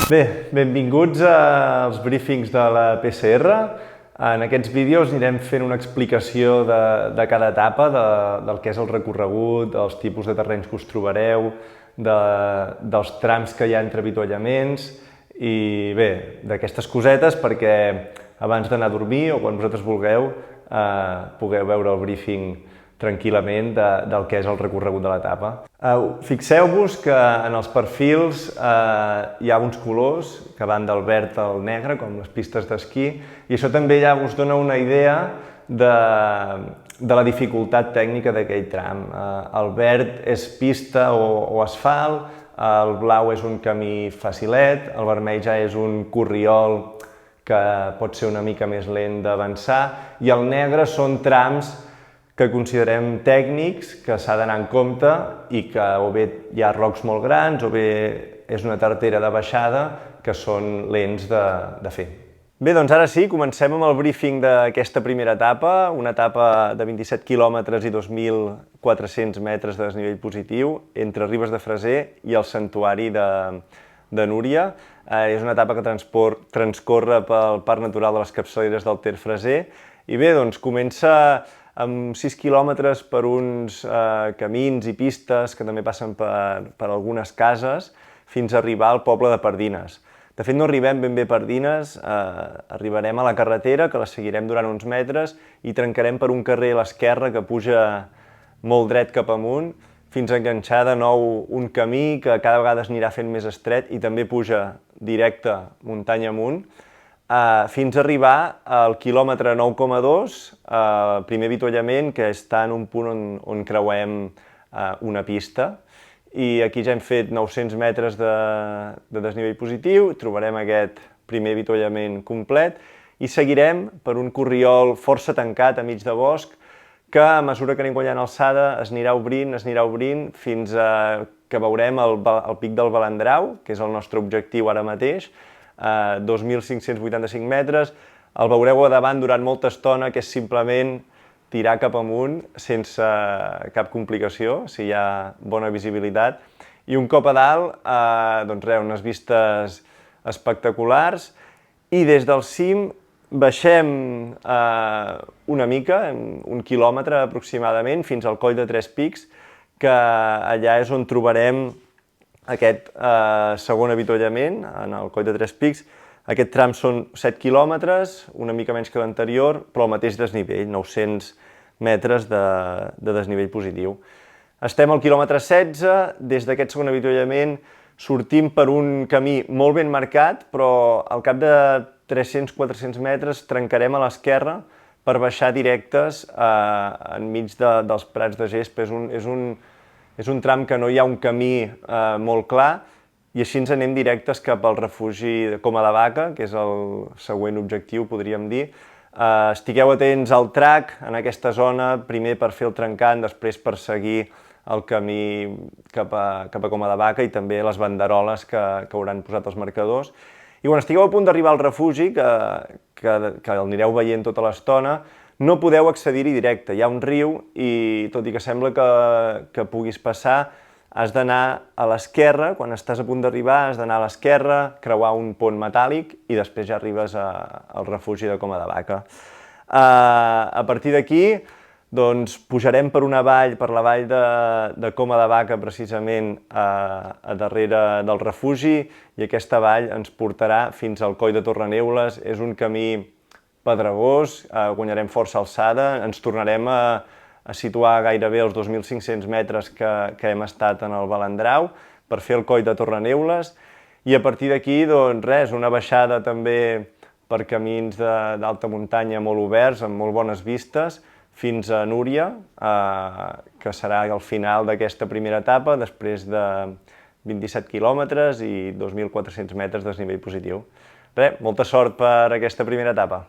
Bé, benvinguts als briefings de la PCR. En aquests vídeos anirem fent una explicació de cada etapa, del que és el recorregut, dels tipus de terrenys que us trobareu, dels trams que hi ha entre avituallaments i bé, d'aquestes cosetes perquè abans d'anar a dormir o quan vosaltres vulgueu pugueu veure el briefing tranquil·lament del que és el recorregut de l'etapa. Fixeu-vos que en els perfils hi ha uns colors que van del verd al negre, com les pistes d'esquí, i això també ja us dona una idea de la dificultat tècnica d'aquell tram. El verd és pista o asfalt, el blau és un camí facilet, el vermell ja és un corriol que pot ser una mica més lent d'avançar, i el negre són trams que considerem tècnics, que s'ha d'anar en compte i que o bé hi ha rocs molt grans o bé és una tartera de baixada que són lents de fer. Bé, doncs ara sí, comencem amb el briefing d'aquesta primera etapa, una etapa de 27 quilòmetres i 2.400 metres de desnivell positiu entre Ribes de Freser i el Santuari de Núria. És una etapa que transcorre pel Parc Natural de les Capçaleres del Ter Freser i bé, doncs comença amb 6 quilòmetres per uns camins i pistes que també passen per algunes cases fins a arribar al poble de Pardines. De fet, no arribem ben bé a Pardines, arribarem a la carretera, que la seguirem durant uns metres, i trencarem per un carrer a l'esquerra que puja molt dret cap amunt, fins a enganxar de nou un camí que cada vegada s'anirà fent més estret i també puja directe muntanya amunt, fins a arribar al quilòmetre 9,2, el primer avituallament, que està en un punt on creuem una pista. I aquí ja hem fet 900 metres de desnivell positiu, trobarem aquest primer avituallament complet i seguirem per un corriol força tancat a mig de bosc que a mesura que anem guanyant alçada es anirà obrint fins que veurem el pic del Balandrau, que és el nostre objectiu ara mateix, 2.585 metres, el veureu a davant durant molta estona, que és simplement tirar cap amunt sense cap complicació, si hi ha bona visibilitat. I un cop a dalt, doncs res, unes vistes espectaculars, i des del cim baixem una mica, un quilòmetre aproximadament, fins al Coll de Tres Pics, que allà és on trobarem aquest segon avituallament, en el Coll de Tres Pics. Aquest tram són 7 quilòmetres, una mica menys que l'anterior, però el mateix desnivell, 900 metres de desnivell positiu. Estem al quilòmetre 16, des d'aquest segon avituallament sortim per un camí molt ben marcat, però al cap de 300-400 metres trencarem a l'esquerra per baixar directes enmig dels prats de gespa. És un tram que no hi ha un camí molt clar i així ens anem directes cap al refugi de Coma de Vaca, que és el següent objectiu, podríem dir. Estigueu atents al track en aquesta zona, primer per fer el trencant, després per seguir el camí cap a Coma de Vaca i també les banderoles que hauran posat els marcadors. I quan estigueu a punt d'arribar al refugi, que el anireu veient tota l'estona, no podeu accedir-hi directe, hi ha un riu i tot i que sembla que puguis passar, has d'anar a l'esquerra, quan estàs a punt d'arribar has d'anar a l'esquerra, creuar un pont metàl·lic i després ja arribes al refugi de Coma de Vaca. A partir d'aquí, doncs, pujarem per una vall, per la vall de Coma de Vaca, precisament a darrere del refugi, i aquesta vall ens portarà fins al Coll de Torreneules. És un camí pedregós, guanyarem força alçada, ens tornarem a situar gairebé als 2.500 metres que hem estat en el Balandrau per fer el Coll de Torreneules, i a partir d'aquí, doncs res, una baixada també per camins d'alta muntanya molt oberts, amb molt bones vistes, fins a Núria, que serà el final d'aquesta primera etapa, després de 27 quilòmetres i 2.400 metres de desnivell positiu. Res, molta sort per aquesta primera etapa.